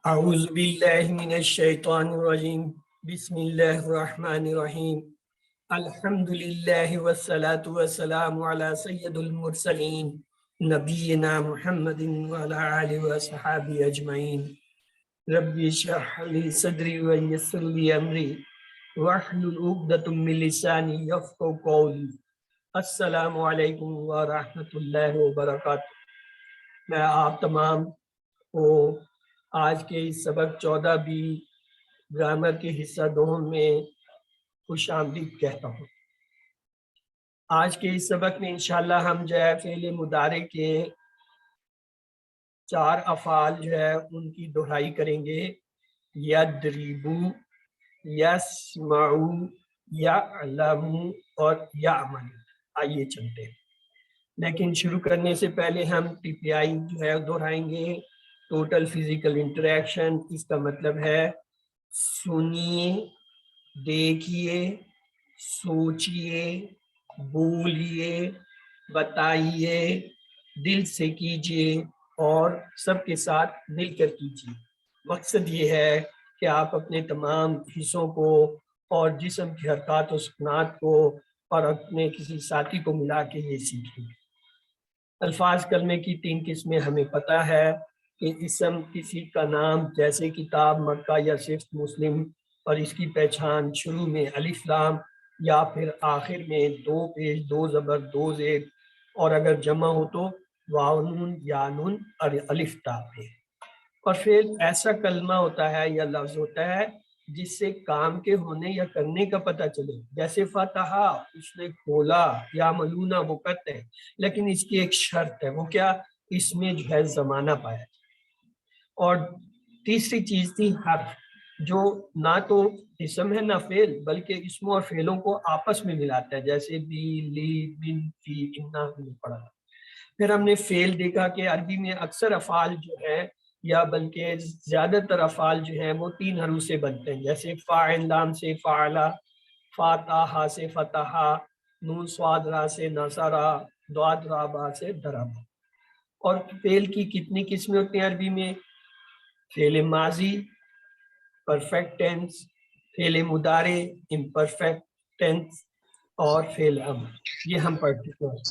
اعوذ باللہ من الشیطان الرجیم بسم اللہ الرحمن الرحیم الحمد للہ والصلاة والسلام علی سید المرسلین نبینا محمد وعلی آلہ وصحبہ اجمعین رب اشرح لی صدری ویسر لی امری واحلل عقدۃ من لسانی یفقہوا قولی۔ السلام علیکم ورحمۃ اللہ وبرکاتہ۔ میں آپ تمام کو آج کے اس سبق 14B گرامر کے حصہ دوم میں خوش آمدید کہتا ہوں۔ آج کے اس سبق میں انشاءاللہ ہم جو ہے فعل مضارع کے 4 افعال جو ہے ان کی دہرائی کریں گے، یضربو، یسمعو، یعلم اور یعمل۔ آئیے چلتے ہیں، لیکن شروع کرنے سے پہلے ہم TPI جو ہے دہرائیں گے، ٹوٹل فزیکل انٹریکشن۔ اس کا مطلب ہے سنیے، دیکھیے، سوچیے، بولیے، بتائیے، دل سے کیجیے اور سب کے ساتھ مل کر کیجیے۔ مقصد یہ ہے کہ آپ اپنے تمام حصوں کو اور جسم کی حرکات و سکنات کو اور اپنے کسی ساتھی کو ملا کے یہ سیکھیں۔ الفاظ کلمے کی 3 قسمیں ہمیں پتہ ہے کہ اسم کسی کا نام جیسے کتاب، مکہ یا صرف مسلم، اور اس کی پہچان شروع میں الف لام یا پھر آخر میں 2 پیش، 2 زبر، 2 زیر، اور اگر جمع ہو تو واو نون یا نون اور الف تا پہ۔ اور فعل ایسا کلمہ ہوتا ہے یا لفظ ہوتا ہے جس سے کام کے ہونے یا کرنے کا پتہ چلے، جیسے فتحہ، اس نے کھولا، یا ملونا، وہ کرتے ہیں، لیکن اس کی ایک شرط ہے، وہ کیا؟ اس میں جو ہے زمانہ پایا۔ اور تیسری چیز تھی حرف، جو نہ تو اسم ہے نہ فعل، بلکہ اسموں اور فعلوں کو آپس میں ملاتا ہے، جیسے بی، لی، بن، فی، انا پڑھا۔ پھر ہم نے فعل دیکھا کہ عربی میں اکثر افعال جو ہے یا بلکہ زیادہ تر افعال جو ہیں وہ 3 حروف سے بنتے ہیں، جیسے فاعل لام سے فعلا، فاتحہ سے فتحہ، نون صاد را سے نصرا، ضاد را با سے ضربا۔ اور فعل کی کتنی قسمیں ہوتی ہیں عربی میں؟ فعل ماضی، پرفیکٹ ٹینس، فعل مضارع، امپرفیکٹ ٹینس، اور فعل امر، یہ ہم پڑھ چکے ہیں۔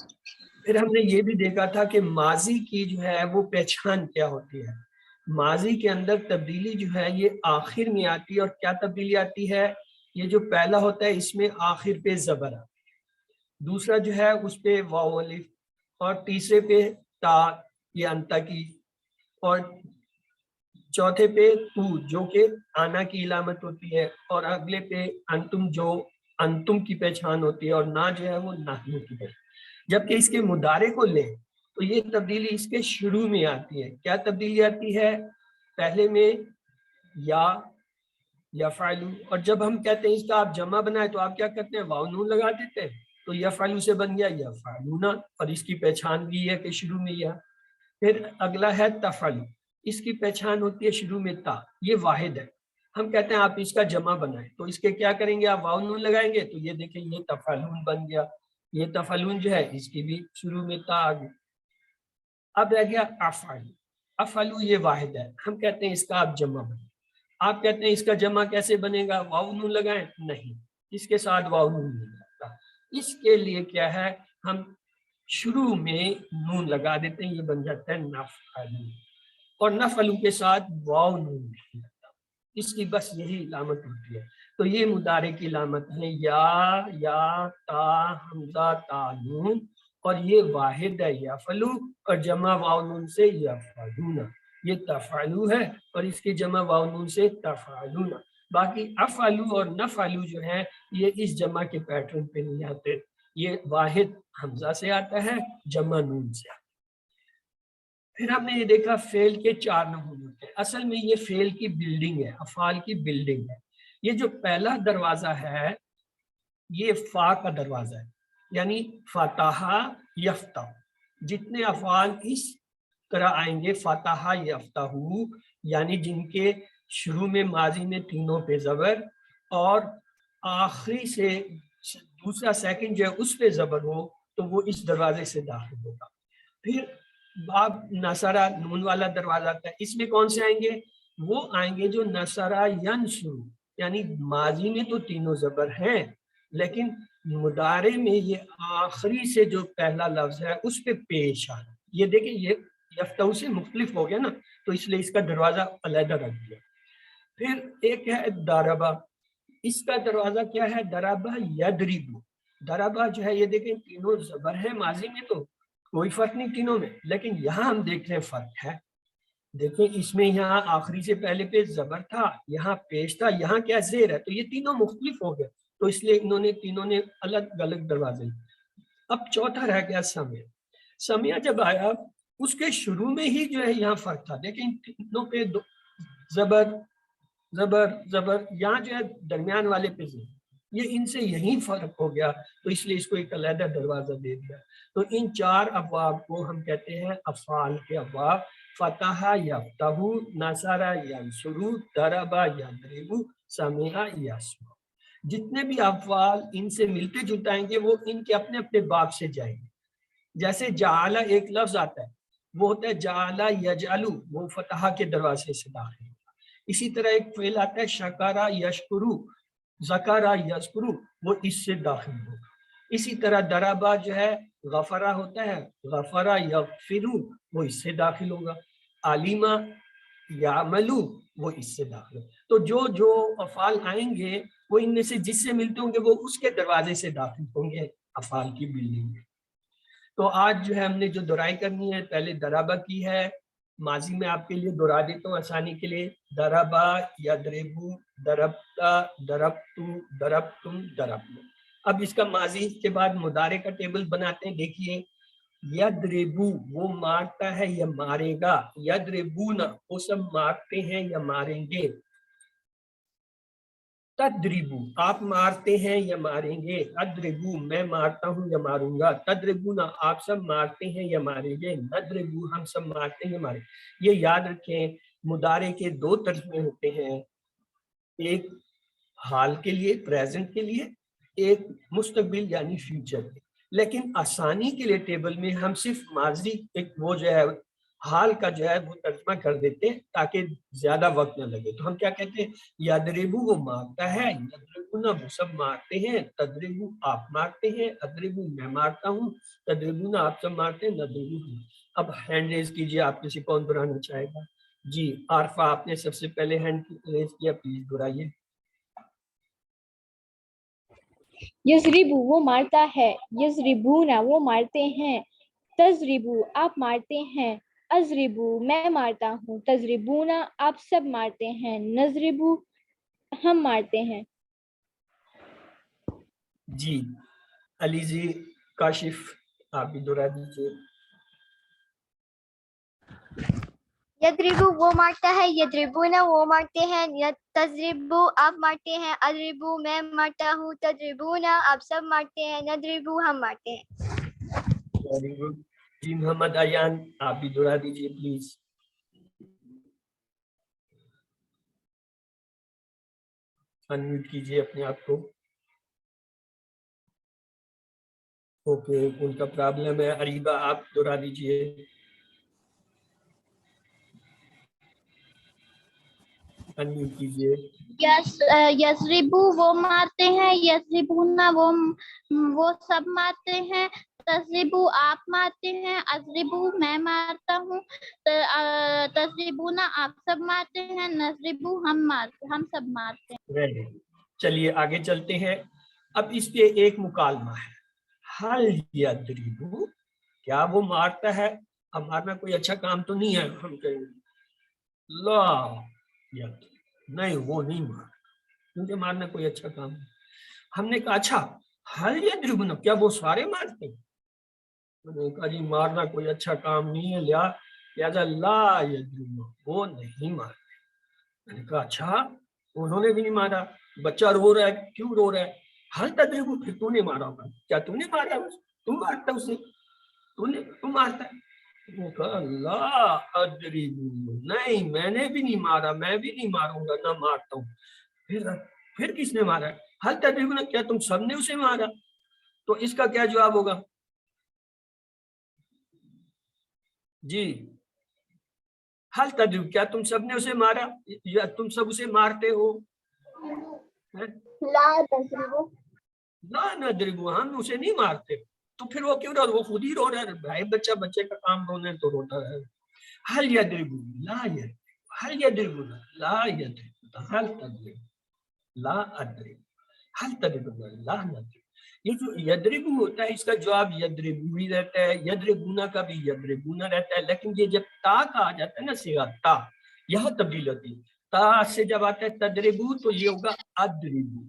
پھر ہم نے یہ بھی دیکھا تھا کہ ماضی کی جو ہے وہ پہچان کیا ہوتی ہے۔ ماضی کے اندر تبدیلی جو ہے یہ آخر میں آتی ہے، اور کیا تبدیلی آتی ہے؟ یہ جو پہلا ہوتا ہے اس میں آخر پہ زبر آتی ہے، دوسرا جو ہے اس پہ واو الف، اور تیسرے پہ تا، یہ انتا کی، اور چوتھے پہ تو جو کہ آنا کی علامت ہوتی ہے، اور اگلے پہ انتم جو انتم کی پہچان ہوتی ہے، اور نہ جو ہے وہ نحن کی پہچان۔ جبکہ اس کے مضارع کو لیں تو یہ تبدیلی اس کے شروع میں آتی ہے۔ کیا تبدیلی آتی ہے؟ پہلے میں یا یفعلو، اور جب ہم کہتے ہیں اس کا آپ جمع بنائے تو آپ کیا کرتے ہیں؟ واو نون لگا دیتے ہیں، تو یفعلو سے بن گیا یفعلون، اور اس کی پہچان بھی ہے کہ شروع میں یا۔ پھر اگلا ہے تفعلو، اس کی پہچان ہوتی ہے شروع میں تا، یہ واحد ہے۔ ہم کہتے ہیں آپ اس کا جمع بنائیں تو اس کے کیا کریں گے؟ آپ واو نون لگائیں گے تو یہ دیکھیں یہ تفعلون بن گیا۔ یہ تفعلون جو ہے اس کی بھی شروع میں تا آ گئی۔ اب رہ گیا افعلو۔ افعلو یہ واحد ہے، ہم کہتے ہیں اس کا آپ جمع بنائیں۔ آپ کہتے ہیں اس کا جمع کیسے بنے گا؟ واو نون لگائیں؟ نہیں، اس کے ساتھ واو نون نہیں لگتا۔ اس کے لیے کیا ہے؟ ہم شروع میں نون لگا دیتے ہیں، یہ بن جاتا ہے نفعلو، اور نفعلو کے ساتھ واو نون نہیں لگتا، اس کی بس یہی علامت ہوتی ہے۔ تو یہ مضارع کی علامت ہے، یا تا حمزہ تا نون، اور یہ واحد ہے یفعلو، اور جمع واو نون سے یفعلون۔ یہ تفعلو ہے اور اس کی جمع واو نون سے تفعلون۔ باقی افعلو اور نفعلو جو ہیں یہ اس جمع کے پیٹرن پہ نہیں آتے، یہ واحد حمزہ سے آتا ہے، جمع نون سے آتا ہے۔ پھر ہم نے یہ دیکھا فعل کے 4 نمونے ہوتے ہیں۔ اصل میں یہ فعل کی بلڈنگ ہے، افعال کی بلڈنگ ہے۔ یہ جو پہلا دروازہ ہے یہ فا کا دروازہ ہے، یعنی فتح یفتح، جتنے افعال اس طرح آئیں گے فتح یفتح، یعنی جن کے شروع میں ماضی میں تینوں پہ زبر اور آخری سے دوسرا سیکنڈ جو ہے اس پہ زبر ہو، تو وہ اس دروازے سے داخل ہوگا۔ پھر باب نصرہ نون والا دروازہ آتا ہے، اس میں کون سے آئیں گے؟ وہ آئیں گے جو نصرہ ینصرو، یعنی ماضی میں تو تینوں زبر ہیں لیکن مضارع میں یہ آخری سے جو پہلا لفظ ہے اس پہ پیش آ رہا ہے. یہ دیکھیں یہ یفتہو سے مختلف ہو گیا نا، تو اس لیے اس کا دروازہ علیحدہ رکھ دیا. پھر ایک ہے داربا، اس کا دروازہ کیا ہے؟ دربا یدربو. دربا جو ہے یہ دیکھیں تینوں زبر ہے ماضی میں تو کوئی فرق نہیں تینوں میں، لیکن یہاں ہم دیکھ رہے ہیں فرق ہے. دیکھیں اس میں یہاں آخری سے پہلے پہ زبر تھا، یہاں پیش تھا، یہاں کیا زیر ہے، تو یہ تینوں مختلف ہو گئے، تو اس لیے انہوں نے تینوں نے الگ الگ دروازے. اب چوتھا رہ گیا سمیع. سمیع جب آیا اس کے شروع میں ہی جو ہے یہاں فرق تھا، لیکن تینوں پہ زبر زبر زبر، یہاں جو ہے درمیان والے پہ زبر، یہ ان سے یہی فرق ہو گیا، تو اس لیے اس کو ایک علیحدہ دروازہ دے دیا. تو ان چار ابواب کو ہم کہتے ہیں افعال کے ابواب. فتح یفتح، نصر ینصر، ضرب یضرب، سمع یسمع. جتنے بھی افعال ان سے ملتے جلتائیں گے وہ ان کے اپنے اپنے باب سے جائیں گے. جیسے جعل ایک لفظ آتا ہے وہ ہوتا ہے جعل یجعل، وہ فتح کے دروازے سے داخل ہوتا. اسی طرح ایک فعل آتا ہے شکرا یشکرو، ذکرا یذکرو، وہ اس سے داخل ہوگا. اسی طرح دربا جو ہے غفرا ہوتا ہے، غفرا یغفرو، وہ اس سے داخل ہوگا. علیما یعملو، وہ اس سے داخل ہوگا. تو جو جو افعال آئیں گے وہ ان میں سے جس سے ملتے ہوں گے وہ اس کے دروازے سے داخل ہوں گے افعال کی بلڈنگ میں. تو آج جو ہے ہم نے جو دہرائی کرنی ہے، پہلے دربا کی ہے، ماضی میں آپ کے لیے دہرا دیتا ہوں آسانی کے لیے. دربا یضربو، دربتا، دربتو، دربتم، دربنا. اب اس کا ماضی کے بعد مضارع کا ٹیبل بناتے ہیں. دیکھیے یضربو وہ مارتا ہے یا مارے گا، یضربونا وہ سب مارتے ہیں یا ماریں گے. تدریبو آپ مارتے ہیں یا ماریں گے، اضربو میں مارتا ہوں یا ماروں گا، تضربونا آپ سب مارتے ہیں یا ماریں گے، نضربو ہم سب مارتے ہیں یا ماریں گے. یہ یاد رکھیں مضارع کے دو ترجمے ہوتے ہیں، ایک حال کے لیے پریزنٹ کے لیے، ایک مستقبل یعنی فیوچر کے. لیکن آسانی کے لیے ٹیبل میں ہم صرف ماضی ایک وہ جو ہے حال کا جو ہے وہ ترجمہ کر دیتے ہیں تاکہ زیادہ وقت نہ لگے. تو ہم کیا کہتے ہیں؟ یضربو وہ مارتا ہے، یضربونا وہ سب مارتے ہیں، تضربو آپ مارتے ہیں، اضربو میں مارتا ہوں، تضربونا آپ سب مارتے ہیں، نضربو ہم. اب ہینڈ ریز کیجیے، آپ کسی کون دہرانا چاہے گا؟ جی عارفہ آپ نے سب سے پہلے ہینڈ ریز کیا، پلیز دہرائیے. یضربو وہ مارتا ہے، یضربونا وہ مارتے ہیں، تضربو آپ مارتے ہیں، اضربو میں مارتا ہوں، تضربونا آپ سب مارتے ہیں، نضربو ہم مارتے ہیں. جی علی جی کاشف آپ بھی دہرا دیجیے. یضربو وہ مارتا ہے، یضربونا وہ مارتے ہیں، تضربو آپ مارتے ہیں، اضربو میں مارتا ہوں، تضربونا آپ سب مارتے ہیں، نضربو ہم مارتے ہیں. Very good. جی محمد ایان آپ بھی دہرا دیجیے پلیز. انمیوٹ کیجیے اپنے آپ کو. اوکے ان کا پرابلم ہے. اریبہ آپ دہرا دیجیے. انمیوٹ کیجیے. یضربو وہ مارتے ہیں، یضربونا وہ سب مارتے ہیں، تضربو آپ مارتے ہیں، اضربو میں مارتا ہوں، تضربونا آپ سب مارتے ہیں، نضربو ہم سب مارتے ہیں. چلیے آگے چلتے ہیں. اب اس پہ ایک مکالمہ ہے. حل یضربو کیا وہ مارتا ہے؟ اب مارنا کوئی اچھا کام تو نہیں ہے. ہم کہیں گے لا یضرب نہیں وہ نہیں مارتا کیونکہ مارنا کوئی اچھا کام نہیں. ہم نے کہا اچھا حل یضربنا کیا وہ سارے مارتے ہیں؟ میں نے کہا جی مارنا کوئی اچھا کام نہیں ہے، لہذا لا یضربنا وہ نہیں مارتے. میں نے کہا اچھا انہوں نے بھی نہیں مارا، بچہ رو رہا ہے کیوں رو رہا ہے؟ حل تضربو پھر تو نے مارا ہوگا. کیا تو نے مارا؟ تم مارتا اسے، تم مارتا ہے. وہ کہا لا اضربو نہیں میں نے بھی نہیں مارا، میں بھی نہیں ماروں گا، نہ مارتا ہوں. پھر کس نے مارا؟ حل تضربو کیا تم سب نے اسے مارا؟ تو اس کا کیا جواب ہوگا؟ جی हल तदरिब, क्या तुम सब ने उसे मारा या तुम सब उसे मारते हो? ला तजरिबु ला नदरिबु, हम उसे नहीं मारते। तो फिर वो क्यों रहा, वो खुद ही रो रहा है भाई, बच्चा बच्चे का काम रोने तो रोता है। हल यदरिबु ला यदरिबु, हल यदरिबु ला यदरिबु, हल तदरिब ला अदरिब, हल तदरिबु ला नदरिब। ये जो यदरिबु होता है इसका जवाब यदरिबु भी रहता है, यदरिबुना का भी यदरिबुना रहता है, लेकिन ये जब ता का आ जाता है ना सिगा ता, यह तब्दील होती है। ता से जब आता है तदरिबु तो ये होगा अदरिबु,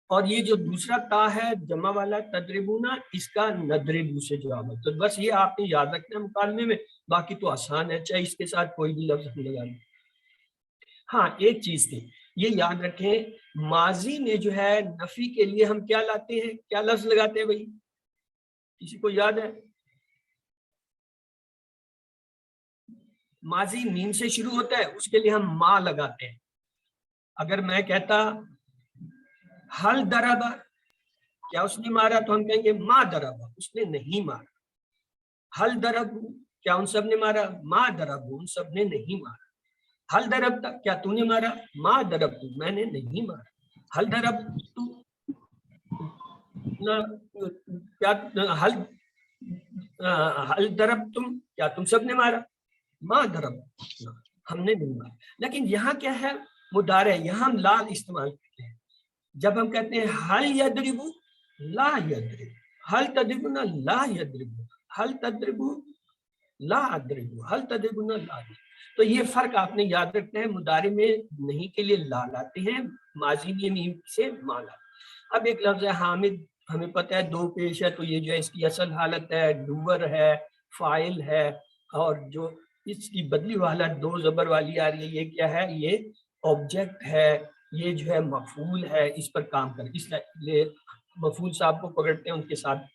और ये जो दूसरा ता है जमा वाला तदरिबुना, इसका नदरिबु से जवाब है। तो बस ये आपने याद रखना है मुकालमे में, बाकी तो आसान है, चाहे इसके साथ कोई भी लफ्ज लगा लें। हाँ, एक चीज थी, ये याद रखें, माजी में जो है नफी के लिए हम क्या लाते हैं, क्या लफ्ज लगाते हैं भाई, किसी को याद है? माजी मीम से शुरू होता है, उसके लिए हम मा लगाते हैं। अगर मैं कहता हल दरबा, क्या उसने मारा, तो हम कहेंगे मा दरबा, उसने नहीं मारा। हल दरबू, क्या उन सब ने मारा, मा दरबू, उन सब ने नहीं मारा। हल दरबता, क्या तूने मारा, मा दरबतू, मैंने नहीं मारा। हल दरबतू, क्या हल दरबतुम, क्या तुम सब ने मारा, मा दरब, हमने नहीं मारा। लेकिन यहाँ क्या है, मुदारे, यहाँ हम लाल इस्तेमाल करते हैं। जब हम कहते हैं हल यदरिबू ला यदरिबू, हल तदरिबुना ला यदरिबू, हल तदरिबू ला अदरिबू, हल तदरिबुना ला अदरिबू। तो ये फर्क आपने याद रखना है, मुदारे में नहीं के लिए ला लाते हैं, माजी में मीम से मा लाते। अब एक लफ्ज है हामिद, हमें पता है दो पेश है, तो ये जो है इसकी असल हालत है डूवर है, फाइल है, और जो इसकी बदली वाला दो जबर वाली आ रही है, ये क्या है, ये ऑब्जेक्ट है, ये जो है मफूल है, इस पर काम कर, इसलिए मफूल साहब को पकड़ते हैं, उनके साथ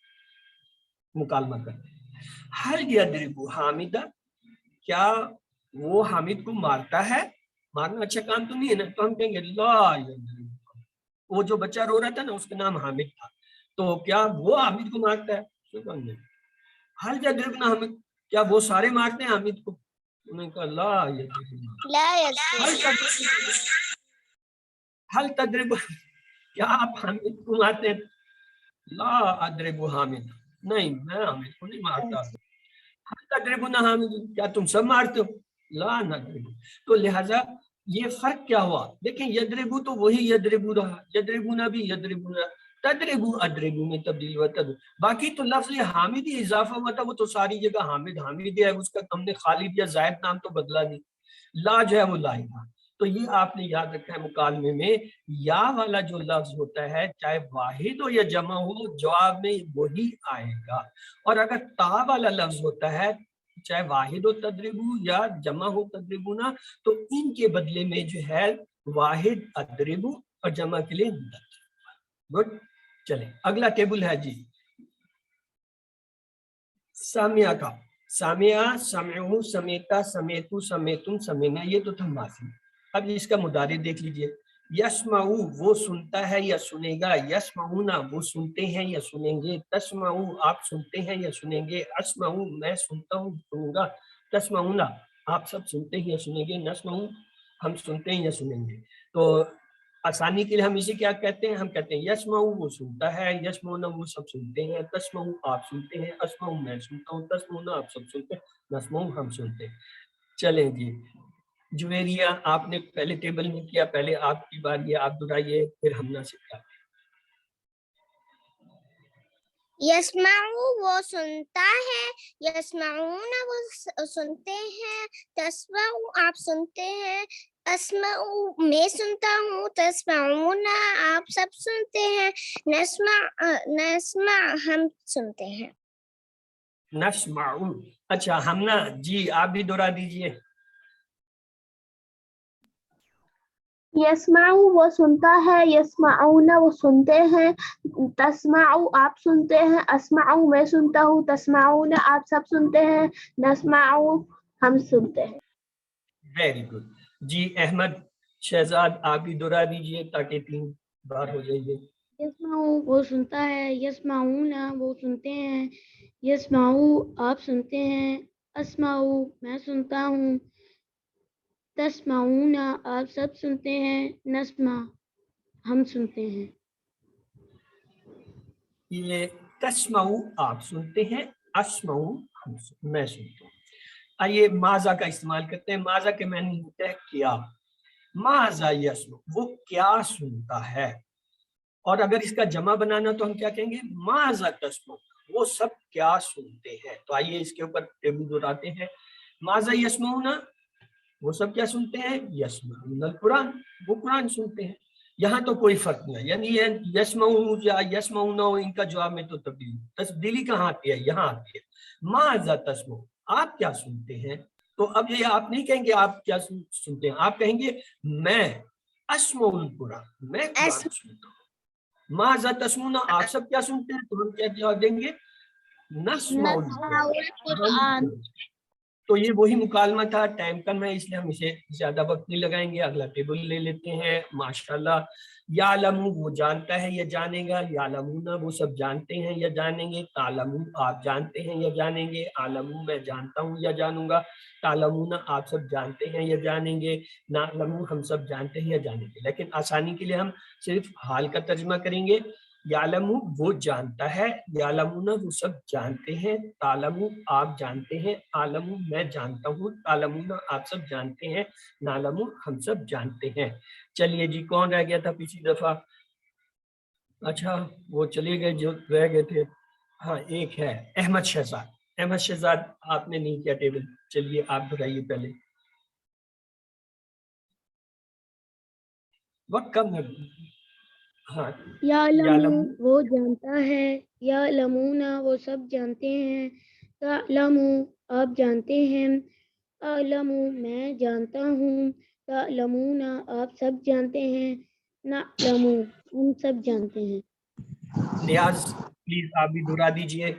मुकालमा करते हैं। हल यदरिबु हामिदा, क्या वो हामिद को मारता है, मारना अच्छा काम तो नहीं है ना, तो हम कहेंगे ला यदरिबु, वो जो बच्चा रो रहा था ना उसका नाम हामिद था, तो क्या वो हामिद को मारता है, नहीं। हल यदरिबुना हामिद, क्या वो सारे मारते हैं हामिद को, उन्होंने कहा ला यदरिबु, हल तदरिबु, क्या आप हामिद को मारते हैं, ला अदरिबु हामिद, नहीं मैं हामिद को नहीं मारता। हल तदरिबुना हामिद, क्या तुम सब मारते हो, ला नदरिबु। तो लिहाजा ये फर्क क्या हुआ, देखें यदरिबु तो वही यदरिबु रहा, यदरिबुना भी यदरिबुना, तदरिबु अदरिबु में तब्दील हुआ तद, बाकी तो लफ्ज हामिद ही इजाफा हुआ था, वो तो सारी जगह हामिद हामिद है, उसका हमने खालिद या जायद नाम तो बदला नहीं, ला जो है वो ला ही था। तो ये आपने याद रखा है, मुकालमे में या वाला जो लफ्ज होता है चाहे वाहिद हो या जमा हो, जवाब में वही आएगा, और अगर ता वाला लफ्ज होता है चाहे वाहिद हो तदरिबू या जमा हो तदरिबुना, तो इनके बदले में जो है वाहिद अदरिबू और जमा के लिए गुड। चले अगला टेबल है जी सामिया का, सामिया, समेहू, समेता, समेतु, समेतुम, समेना, ये तो था माजी। अब इसका मुदारे देख लीजिए, यस्माऊ वो सुनता है या सुनेगा, यस्माऊना वो सुनते हैं या सुनेंगे, तस्माऊ आप सुनते हैं या सुनेंगे, अस्माऊ मैं सुनता हूँ सुनूंगा, तस्माऊना आप सब सुनते हैं या सुनेंगे, नस्माऊ हम सुनते हैं या सुनेंगे। तो आसानी के लिए हम इसे क्या कहते हैं, हम कहते हैं यस्माऊ वो सुनता है, यस्माऊना वो सब सुनते हैं, तस्माऊ आप सुनते हैं, अस्माऊ मैं सुनता हूँ, तस्माऊना आप सब सुनते हैं, नस्माऊ हम सुनते हैं। चलें जी जुवेरिया, आपने पहले टेबल में किया, पहले आपकी बारी है, आप दोहराइए फिर हमना से क्या। यस्माऊ वो सुनता है, यस्माऊना वो सुनते हैं, तस्माऊ आप सुनते हैं, अस्माऊ मैं सुनता हूँ, तस्माऊना आप सब सुनते हैं, नस्मा हम सुनते हैं। नस्माऊ, अच्छा हमना जी आप भी दोहरा दीजिए। यस्माऊ वो सुनता है, यस्माऊना वो सुनते हैं, तस्माऊ आप सुनते हैं, अस्माऊ मैं सुनता हूँ, तस्माऊना आप सब सुनते हैं, नस्माऊ हम सुनते हैं। वेरी गुड जी। अहमद शहजाद आप भी दोहरा दीजिए ताकि 3 बार हो जाइए। यस्माऊ वो सुनता है, यस्माऊना वो सुनते हैं, यस्माऊ आप सुनते हैं, अस्माऊ मैं सुनता हूँ, तस्माऊन आप सब सुनते हैं, नस्मा हम सुनते हैं। ये तस्माऊ आप सुनते हैं, अस्माऊ मैं सुनता हूँ। आइए माजा का इस्तेमाल करते हैं। माजा के मैंने होता है क्या, माजा यस्मू वो क्या सुनता है। और अगर इसका जमा बनाना तो हम क्या कहेंगे, माजा तस्मू वो सब क्या सुनते हैं। तो आइए इसके ऊपर टेबल दोहराते हैं। माजा यस्मऊना वो सब क्या सुनते हैं, यस्मऊनल कुरान वो कुरान सुनते हैं। यहाँ तो कोई फर्क नहीं है, यानी ये यस्मऊ या यस्मऊना इनका जवाब में तो तब्दीली कहाँ आती है, यहाँ आती है। माजा तस्मू आप क्या सुनते हैं। तो अब ये आप नहीं कहेंगे आप क्या सुनते हैं, आप कहेंगे मैं अस्मउल कुरान मैं कुरान सुनता हूँ। माजा तस्मूना आप सब क्या सुनते हैं, तो हम क्या जवाब देंगे, नस्माउल कुरान। तो ये वही मुकालमा था, टाइम कम है इसलिए हम इसे ज्यादा वक्त नहीं लगाएंगे। अगला टेबल ले लेते हैं। माशाल्लाह, यालमू वो जानता है या जानेगा, यालमूना वो सब जानते हैं या जानेंगे, तालमू आप जानते हैं या जानेंगे, आलमू मैं जानता हूँ या जानूंगा, तालमूना आप सब जानते हैं या जानेंगे, नालमू हम सब जानते हैं या जानेंगे। लेकिन आसानी के लिए हम सिर्फ हाल का तर्जमा करेंगे। यालमू वो जानता है, यालमूना वो सब जानते हैं, तालमू आप जानते हैं, आलमू मैं जानता हूँ, तालमूना आप सब जानते हैं, नालमू हम सब जानते हैं। चलिए जी, कौन रह गया था पिछली दफा, अच्छा वो चले गए जो रह गए थे। हाँ एक है अहमद शहजाद। अहमद शहजाद आपने नहीं किया टेबल, चलिए आप दोहराइए पहले, वक्त कम है। हाँ यालमू वो जानता है, यालमूना वो सब जानते हैं, तालमू आप जानते हैं, आलमू मैं जानता हूँ, तालमूना आप सब जानते हैं, नालमू हम सब जानते हैं। नियाज प्लीज आप भी दोहरा दीजिए।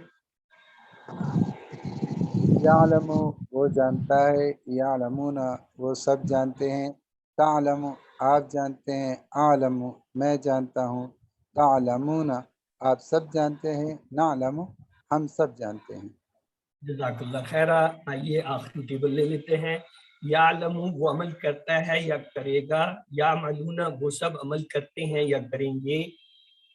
यालमू वो जानता है, यालमूना वो सब जानते हैं, तालमू आप जानते हैं, आलमू मैं जानता हूँ, तालमूना आप सब जानते हैं, नालमू हम सब जानते हैं। जज़ाकल्लाह खैरा। आइए आखिरी टेबल ले लेते हैं। यालमू वो अमल करता है या करेगा, या मलूना वो सब अमल करते हैं या करेंगे,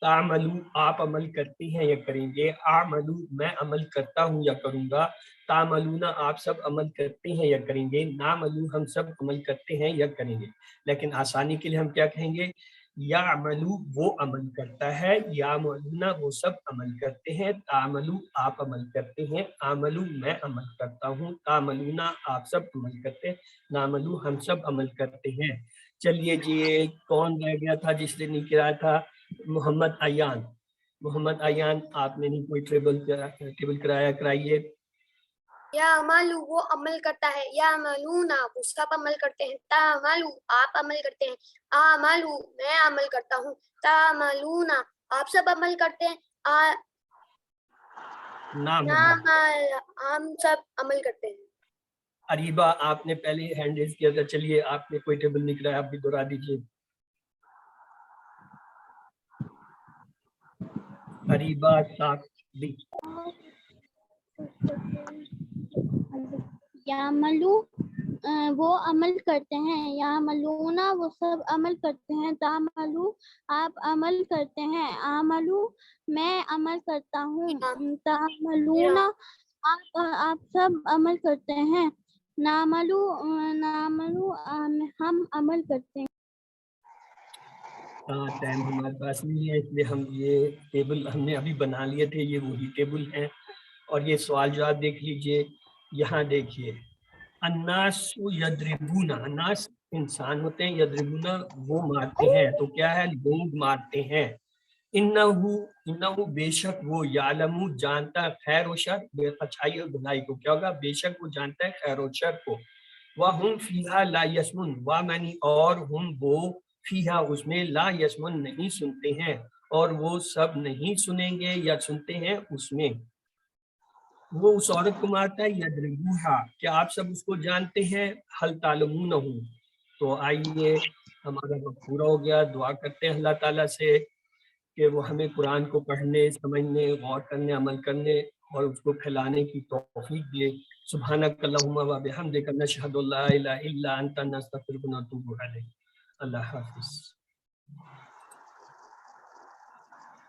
तामलू आप अमल करते हैं या करेंगे, आमलू मैं अमल करता हूँ या करूँगा, तामलूना आप सब अमल करते हैं या करेंगे, नामलू हम सब अमल करते हैं या करेंगे। लेकिन आसानी के लिए हम क्या कहेंगे, या अमलू वो अमल करता है, या मलूना वो सब अमल करते हैं, तामलू आप अमल करते हैं, आमलू मैं अमल करता हूँ, तामलूना आप सब अमल करते हैं, नामलू हम सब अमल करते हैं। चलिए जी, कौन रह गया था जिसने नहीं किया था, मोहम्मद अयान। मोहम्मद अयान आपने नहीं कोई टेबल कराया, कराइए। या अमलू वो अमल करता है, या अमलूना वो सब अमल करते हैं, तामलू आप अमल करते हैं, आमलू मैं अमल करता हूँ, तामलूना आप सब अमल करते हैं, नामल हम सब अमल करते हैं। अरीबा आपने पहले हैंड रेज किया था, चलिए आपने कोई टेबल नहीं कराया, आप भी दोहरा दीजिए। अरीबा साकिब। यामलू वो अमल करते हैं, यामलूना वो सब अमल करते हैं, तामलू आप अमल करते हैं, आमलू मैं अमल करता हूँ, तामलूना आप सब अमल करते हैं, नामलू हम अमल करते हैं। टाइम हमारे पास नहीं है इसलिए हम ये टेबल हमने अभी बना लिए थे, ये वही टेबल हैं। और ये सवाल जवाब देख लीजिए, यहाँ देखिए, अन्नास यद्रिबूना, अन्नास इंसान होते हैं, यद्रिबूना वो मारते हैं, तो क्या है, लोग मारते हैं। इन्नहु बेशक वो, यालमू जानता है, खैर व शर अच्छाई और बुराई को, क्या होगा, बेशक वो जानता है खैर व शर को, वहुम फीहा ला यस्मुन, वा मानी और हम वो, फीहा उसमें, ला यस्मुन नहीं सुनते हैं, और वो सब नहीं सुनेंगे या सुनते हैं उसमें। वो उस औरत को मारता है, यद्रिबूहा क्या आप सब उसको जानते हैं, हल तालमूनहु। तो आइए हमारा वक्त पूरा हो गया, दुआ करते हैं अल्लाह ताला से कि वो हमें कुरान को पढ़ने, समझने, गौर करने, अमल करने और उसको फैलाने की तौफीक दे। سبحانک اللہم و بحمدک نشہد لا الہ الا انت نستغفرک و نتوب الیک. اللہ حافظ.